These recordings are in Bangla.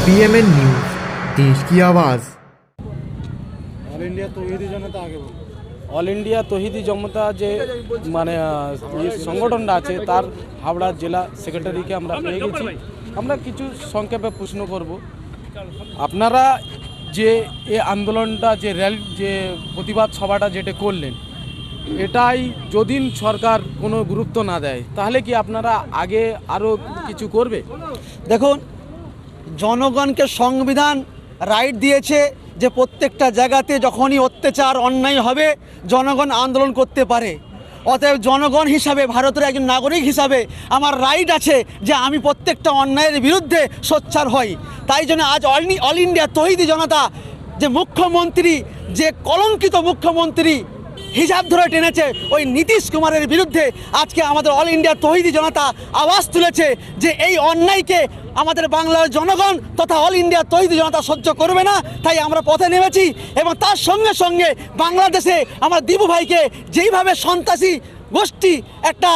PMN न्यूज, देश की आवाज़। অল ইন্ডিয়া তৌহিদি জনতা আগে বলুন। অল ইন্ডিয়া তৌহিদি জনতা যে মানে এই সংগঠনটা আছে তার হাওড়া জেলা সেক্রেটারিকে আমরা পেয়ে গেছি। আমরা কিছু সংক্ষেপে প্রশ্ন করব। আপনারা যে এই আন্দোলনটা যে র্যালি যে প্রতিবাদ সভাটা যেটা করলেন, এটাই যদি সরকার কোনো গুরুত্ব না দেয় তাহলে কি আপনারা আগে আরও কিছু করবে? দেখুন, জনগণকে সংবিধান রাইট দিয়েছে যে প্রত্যেকটা জায়গাতে যখনই অত্যাচার অন্যায় হবে জনগণ আন্দোলন করতে পারে। অতএব জনগণ হিসাবে, ভারতের একজন নাগরিক হিসাবে আমার রাইট আছে যে আমি প্রত্যেকটা অন্যায়ের বিরুদ্ধে সোচ্চার হই। তাই জন্য আজ অল ইন্ডিয়া তৌহিদি জনতা যে মুখ্যমন্ত্রী, যে কলঙ্কিত মুখ্যমন্ত্রী হিজাব ধরে টেনেছে ওই নীতিশ কুমারের বিরুদ্ধে আজকে আমাদের অল ইন্ডিয়া তৌহিদি জনতা আওয়াজ তুলেছে যে এই অন্যায়কে আমাদের বাংলার জনগণ তথা অল ইন্ডিয়া তৌহিদি জনতা সহ্য করবে না। তাই আমরা পথে নেমেছি এবং তার সঙ্গে সঙ্গে বাংলাদেশে আমার দিবু ভাইকে যেইভাবে সন্ত্রাসী গোষ্ঠী একটা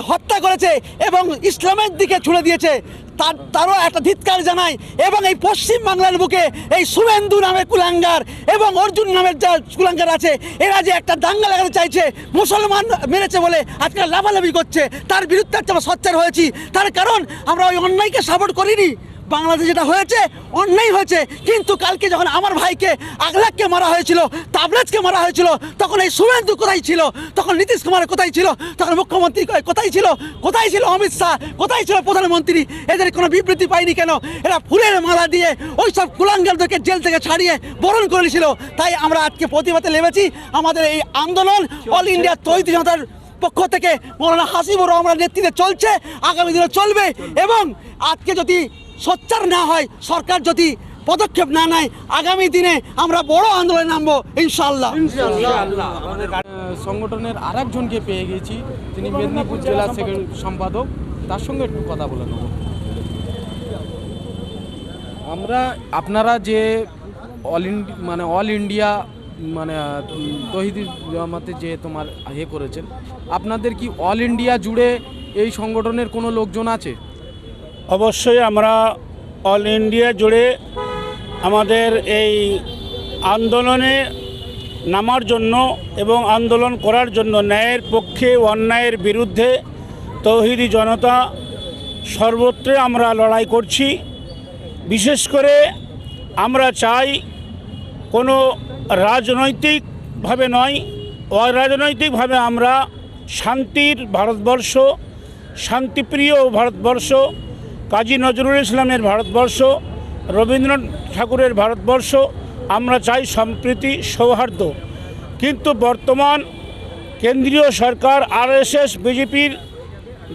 হত্যা করেছে এবং ইসলামের দিকে ছুড়ে দিয়েছে তারও একটা ধিক্কার জানাই। এবং এই পশ্চিম বাংলার বুকে এই শুভেন্দু নামের কুলাঙ্গার এবং অর্জুন নামের যা কুলাঙ্গার আছে, এরা যে একটা দাঙ্গা লাগাতে চাইছে, মুসলমান মেরেছে বলে আজকে লাফালাফি করছে, তার বিরুদ্ধে আমরা সোচ্চার হয়েছি। তার কারণ আমরা ওই অন্যায়কে সাপোর্ট করিনি। বাংলাদেশে যেটা হয়েছে অন্যায় হয়েছে, কিন্তু কালকে যখন আমার ভাইকে আগলাককে মারা হয়েছিল, তাবরেজকে মারা হয়েছিল, তখন এই শুভেন্দু কোথায় ছিল? তখন নীতিশ কুমার কোথায় ছিল? তখন মুখ্যমন্ত্রী কোথায় ছিল? কোথায় ছিল অমিত শাহ? কোথায় ছিল প্রধানমন্ত্রী? এদের কোনো বিবৃতি পাইনি কেন? এরা ফুলের মালা দিয়ে ওই সব কুলাঙ্গারদেরকে জেল থেকে ছাড়িয়ে বরণ করেছিল। তাই আমরা আজকে প্রতিবাদে নেমেছি। আমাদের এই আন্দোলন অল ইন্ডিয়া তৌহিদি জনতার পক্ষ থেকে মৌলানা হাসিবুর রহমানের নেতৃত্বে চলছে, আগামী দিনে চলবে। এবং আজকে যদি সোচ্চার না হয়, সরকার যদি পদক্ষেপ না নেয়, আগামী দিনে আমরা বড় আন্দোলনে নামবো ইনশাআল্লাহ। সংগঠনের আরেকজনকে পেয়ে গেছি, তিনি মেদিনীপুর জেলা সম্পাদক, তার সঙ্গে একটু কথা বলে নেব। আপনারা যে অল ইন্ডিয়া তৌহিদি জামাতে যে তোমার করেছেন, আপনাদের কি অল ইন্ডিয়া জুড়ে এই সংগঠনের কোনো লোকজন আছে? অবশ্যই আমরা অল ইন্ডিয়া জুড়ে আমাদের এই আন্দোলনে নামার জন্য এবং আন্দোলন করার জন্য, ন্যায়ের পক্ষে অন্যায়ের বিরুদ্ধে তৌহিদি জনতা সর্বত্রে আমরা লড়াই করছি। বিশেষ করে আমরা চাই কোনো রাজনৈতিকভাবে নয়, অরাজনৈতিকভাবে আমরা শান্তির ভারতবর্ষ, শান্তিপ্রিয় ভারতবর্ষ, কাজী নজরুল ইসলামের ভারতবর্ষ, রবীন্দ্রনাথ ঠাকুরের ভারতবর্ষ, আমরা চাই সম্প্রীতি, সৌহার্দ্য। কিন্তু বর্তমান কেন্দ্রীয় সরকার, RSS, বিজেপির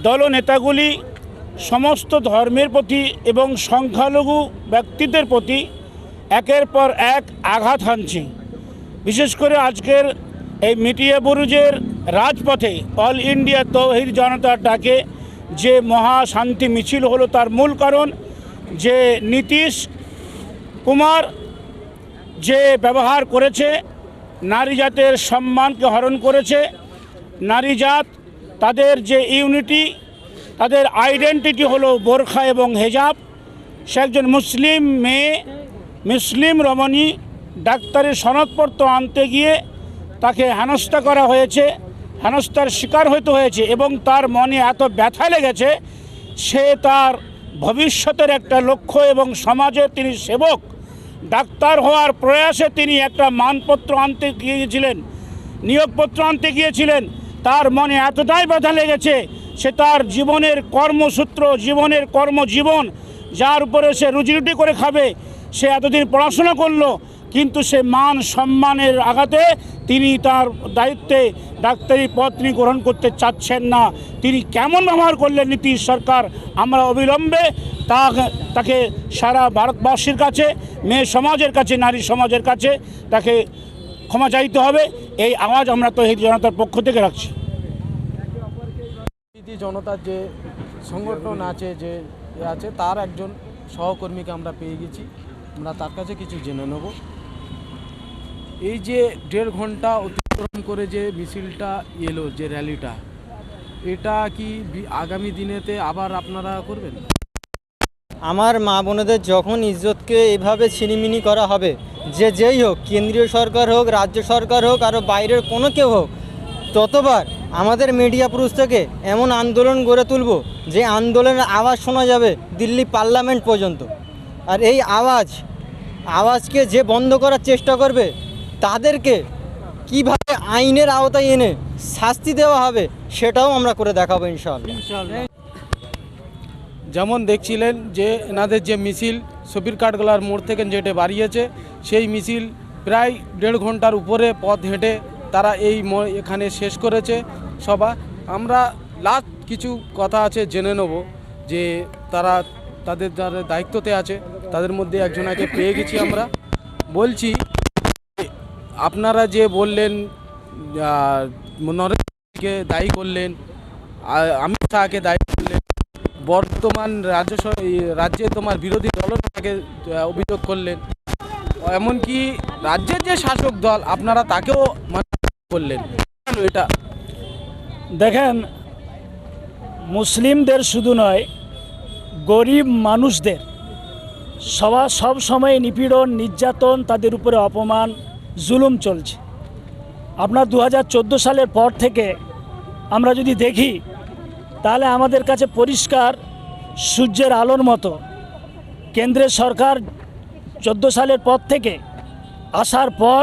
দলনেতাগুলি সমস্ত ধর্মের প্রতি এবং সংখ্যালঘু ব্যক্তিদের প্রতি একের পর এক আঘাত হানছে। বিশেষ করে আজকের এই মিডিয়া বুরুজের রাজপথে অল ইন্ডিয়া তৌহিদ জনতার ডাকে যে মহাশান্তি মিছিল হলো, তার মূল কারণ যে নীতিশ কুমার যে ব্যবহার করেছে, নারী জাতের সম্মানকে হরণ করেছে। নারী জাত, তাদের যে ইউনিটি, তাদের আইডেন্টিটি হলো বোরখা এবং হেজাব। সে একজন মুসলিম মেয়ে, মুসলিম রমণী, ডাক্তারের সনদপত্র আনতে গিয়ে তাকে হেনস্থা করা হয়েছে, হেনস্থার শিকার হতে হয়েছে এবং তার মনে এত ব্যথা লেগেছে, সে তার ভবিষ্যতের একটা লক্ষ্য এবং সমাজের তিনি সেবক, ডাক্তার হওয়ার প্রয়াসে তিনি একটা মানপত্র আনতে গিয়েছিলেন, নিয়োগপত্র আনতে গিয়েছিলেন। তার মনে এতটাই ব্যথা লেগেছে, সে তার জীবনের কর্মসূত্র, জীবনের কর্মজীবন, যার উপরে সে রুজিরুটি করে খাবে, সে এতদিন পড়াশোনা করলো, কিন্তু সে মান সম্মানের আঘাতে তিনি তার দায়িত্বে ডাক্তারি পদ তিনি গ্রহণ করতে চাচ্ছেন না। তিনি কেমন ব্যবহার করলেন নীতিশ সরকার, আমরা অবিলম্বে তাকে সারা ভারতবাসীর কাছে, মেয়ে সমাজের কাছে, নারী সমাজের কাছে তাকে ক্ষমা চাইতে হবে। এই আওয়াজ আমরা তৌহিদি জনতার পক্ষ থেকে রাখছি। তৌহিদি জনতার যে সংগঠন আছে, যে আছে, তার একজন সহকর্মীকে আমরা পেয়ে গেছি, আমরা তার কাছে কিছু জেনে নেব। এই যে 1.5 ঘন্টা অতিক্রম করে যে মিছিলটা এলো, যে র্যালিটা, এটা কি আগামী দিনেতে আবার আপনারা করবেন? আমার মা বোনেদের যখন ইজ্জতকে এভাবে ছিনিমিনি করা হবে, যেই হোক, কেন্দ্রীয় সরকার হোক, রাজ্য সরকার হোক, আরও বাইরের কোনো কেউ হোক, ততবার আমাদের মিডিয়া পুরুষ থেকে এমন আন্দোলন গড়ে তুলব যে আন্দোলনের আওয়াজ শোনা যাবে দিল্লি পার্লামেন্ট পর্যন্ত। আর এই আওয়াজকে যে বন্ধ করার চেষ্টা করবে তাদেরকে কিভাবে আইনের আওতায় এনে শাস্তি দেওয়া হবে সেটাও আমরা করে দেখাবো ইনশাআল্লাহ। যেমন দেখছিলেন যে এনাদের যে মিছিল সবির কাঠগোলার মোড় থেকে যেটা বাড়িয়েছে, সেই মিছিল প্রায় 1.5 ঘন্টার উপরে পথ হেঁটে তারা এখানে শেষ করেছে সভা। আমরা লাস্ট কিছু কথা আছে জেনে নেব যে তাদের যারা দায়িত্বতে আছে তাদের মধ্যে একজনকে পেয়ে গেছি আমরা। বলছি, আপনারা যে বললেন নরেন্দ্রকে দায়ী করলেন, অমিত শাহকে দায়ী করলেন, বর্তমান রাজ্যে তোমার বিরোধী দলটাকে অভিযোগ করলেন, এমনকি রাজ্যের যে শাসক দল আপনারা তাকেও করলেন, এটা দেখেন, মুসলিমদের শুধু নয়, গরিব মানুষদের সব সময় নিপীড়ন, নির্যাতন, তাদের উপরে অপমান, জুলুম চলছে। আপনার 2014 সালের পর থেকে আমরা যদি দেখি তাহলে আমাদের কাছে পরিষ্কার সূর্যের আলোর মতো কেন্দ্রের সরকার 14 সালের পর থেকে আসার পর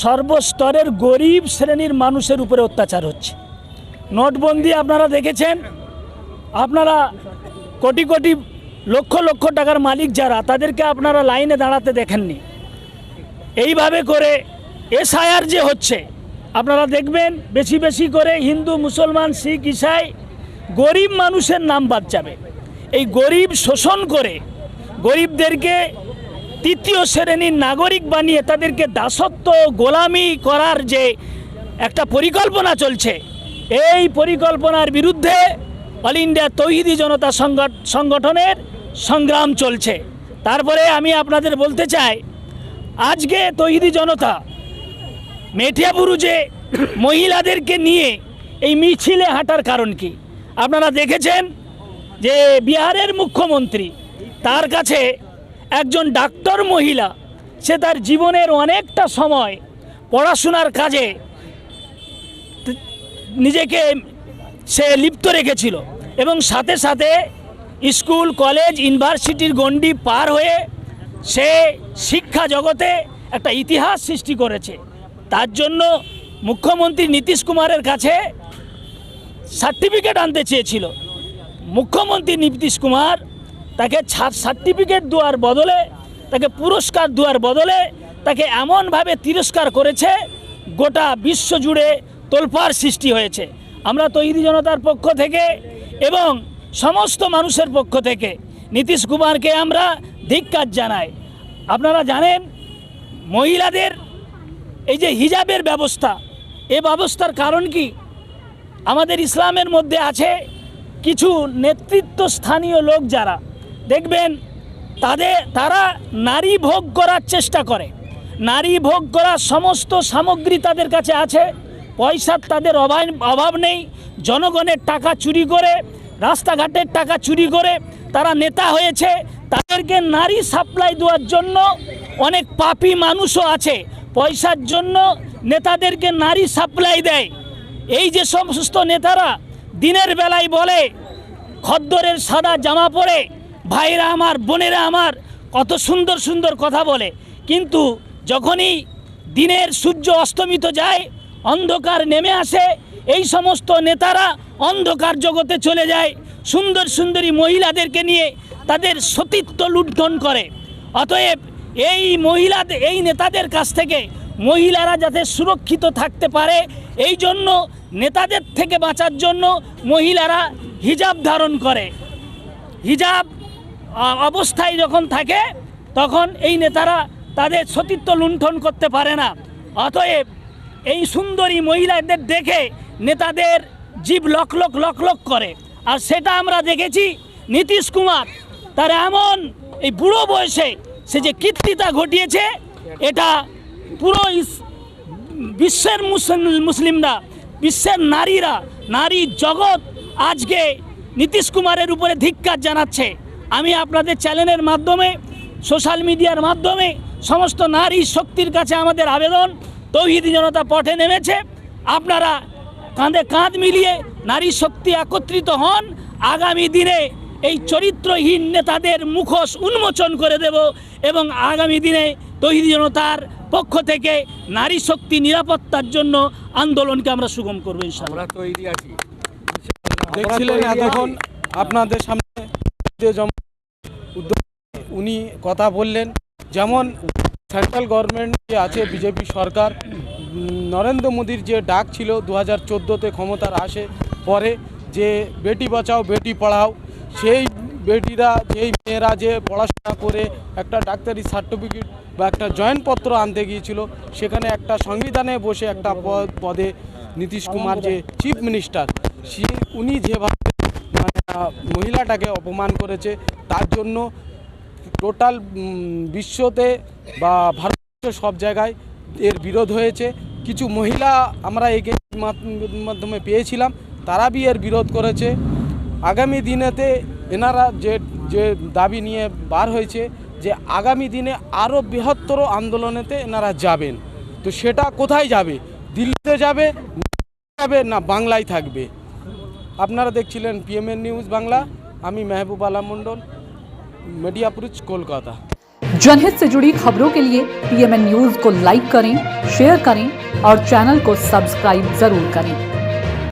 সর্বস্তরের গরিব শ্রেণীর মানুষের উপরে অত্যাচার হচ্ছে। নোটবন্দি আপনারা দেখেছেন, আপনারা কোটি কোটি লক্ষ লক্ষ টাকার মালিক যারা, তাদেরকে আপনারা লাইনে দাঁড়াতে দেখেননি। এইভাবে করে এসআইআর যে হচ্ছে, আপনারা দেখবেন বেশি বেশি করে হিন্দু, মুসলমান, শিখ, ইসাই, গরিব মানুষের নাম বাদ যাবে। এই গরিব শোষণ করে গরিবদেরকে তৃতীয় শ্রেণীর নাগরিক বানিয়ে তাদেরকে দাসত্ব, গোলামি করার যে একটা পরিকল্পনা চলছে, এই পরিকল্পনার বিরুদ্ধে অল ইন্ডিয়া তৌহিদি জনতা সংগঠনের সংগ্রাম চলছে। তারপরে আমি আপনাদের বলতে চাই, আজকে তৌহিদি জনতা মেটিয়াবুরুজে মহিলাদেরকে নিয়ে এই মিছিলে হাঁটার কারণ কি? আপনারা দেখেছেন যে বিহারের মুখ্যমন্ত্রী, তার কাছে একজন ডাক্তার মহিলা, সে তার জীবনের অনেকটা সময় পড়াশোনার কাজে নিজেকে সে লিপ্ত রেখেছিল এবং সাথে সাথে স্কুল, কলেজ, ইউনিভার্সিটির গণ্ডি পার হয়ে সে শিক্ষা জগতে একটা ইতিহাস সৃষ্টি করেছে। তার জন্য মুখ্যমন্ত্রী নীতিশ কুমারের কাছে সার্টিফিকেট আনতে চেয়েছিল। মুখ্যমন্ত্রী নীতিশ কুমার তাকে সার্টিফিকেট দেওয়ার বদলে, তাকে পুরস্কার দেওয়ার বদলে তাকে এমনভাবে তিরস্কার করেছে, গোটা বিশ্ব জুড়ে তোলপাড় সৃষ্টি হয়েছে। আমরা তৌহিদি জনতার পক্ষ থেকে এবং সমস্ত মানুষের পক্ষ থেকে নীতিশ কুমারকে আমরা ধিক্কার জানাই। আপনারা জানেন, মহিলাদের এই যে হিজাবের ব্যবস্থা, এ ব্যবস্থার কারণ কি? আমাদের ইসলামের মধ্যে আছে কিছু নেতৃত্বস্থানীয় লোক যারা দেখবেন তারা নারী ভোগ করার চেষ্টা করে, নারী ভোগ করার সমস্ত সামগ্রী তাদের কাছে আছে, পয়সার তাদের অভাব নেই, জনগণের টাকা চুরি করে, রাস্তাঘাটের টাকা চুরি করে তারা নেতা হয়েছে। তাদেরকে নারী সাপ্লাই দেওয়ার জন্য অনেক পাপী মানুষও আছে, পয়সার জন্য নেতাদেরকে নারী সাপ্লাই দেয়। এই যে সমস্ত নেতারা দিনের বেলায় বলে খদ্দরের সাদা জামা পরে, ভাইরা আমার, বোনেরা আমার, কত সুন্দর সুন্দর কথা বলে, কিন্তু যখনই দিনের সূর্য অস্তমিত যায়, অন্ধকার নেমে আসে, এই সমস্ত নেতারা অন্ধকার জগতে চলে যায়, সুন্দর সুন্দরী মহিলাদেরকে নিয়ে তাদের সতীত্ব লুণ্ঠন করে। অতএব এই নেতাদের কাছ থেকে মহিলারা যাতে সুরক্ষিত থাকতে পারে, এই জন্য নেতাদের থেকে বাঁচার জন্য মহিলারা হিজাব ধারণ করে। হিজাব অবস্থায় যখন থাকে তখন এই নেতারা তাদের সতীত্ব লুণ্ঠন করতে পারে না। অতএব এই সুন্দরী মহিলাদের দেখে নেতাদের জীব লক লক লক লক করে। আর সেটা আমরা দেখেছি নীতিশ কুমার, তার এমন এই বুড়ো বয়সে সে যে কীর্তিতা ঘটিয়েছে, এটা পুরো বিশ্বের মুসলিমরা, বিশ্বের নারীরা, নারী জগৎ আজকে নীতিশ কুমারের উপরে ধিক্কার জানাচ্ছে। আমি আপনাদের চ্যানেলের মাধ্যমে, সোশ্যাল মিডিয়ার মাধ্যমে সমস্ত নারী শক্তির কাছে আমাদের আবেদন, তৌহিদি জনতা পথে নেমেছে, আপনারা কাঁধে কাঁধ মিলিয়ে নারী শক্তি একত্রিত হন। আগামী দিনে এই চরিত্রহীন নেতাদের মুখোশ উন্মোচন করে দেব এবং আগামী দিনে তৌহিদি জনতার পক্ষ থেকে নারী শক্তি নিরাপত্তার জন্য আন্দোলনকে আমরা সুগম করবো ইনশাআল্লাহ। দেখছিলেন এতক্ষণ আপনাদের সামনে উনি কথা বললেন, যেমন সেন্ট্রাল গভর্নমেন্ট যে আছে বিজেপি সরকার, নরেন্দ্র মোদীর যে ডাক ছিল 2014-তে ক্ষমতার আসে পরে, যে বেটি বাঁচাও বেটি পড়াও, সেই বেটিরা, যেই মেয়েরা যে পড়াশোনা করে একটা ডাক্তারি সার্টিফিকেট বা একটা জয়েন্টপত্র আনতে গিয়েছিল, সেখানে একটা সংবিধানে বসে একটা পদে নীতিশ কুমার যে চিফ মিনিস্টার, উনি যেভাবে মানে মহিলাটাকে অপমান করেছে, তার জন্য টোটাল বিশ্বতে বা ভারতের সব জায়গায় এর বিরোধ হয়েছে। কিছু মহিলা আমরা এই মাধ্যমে পেয়েছিলাম, তারা বি এর বিরোধ করেছে। আগামী দিনেতে এনারা যে দাবি নিয়ে বার হয়েছে যে আগামী দিনে আরও বৃহত্তর আন্দোলনেতে এনারা যাবেন। তো সেটা কোথায় যাবে? দিল্লিতে যাবে না বাংলায় থাকবে? আপনারা দেখছিলেন পিএমএন নিউজ বাংলা। আমি মেহবুব আলম मंडल, मीडियापुरुष, कोलकाता। जनहित से जुड़ी खबरों के लिए पीएमएन न्यूज को लाइक करें, शेयर करें और चैनल को सब्सक्राइब जरूर करें।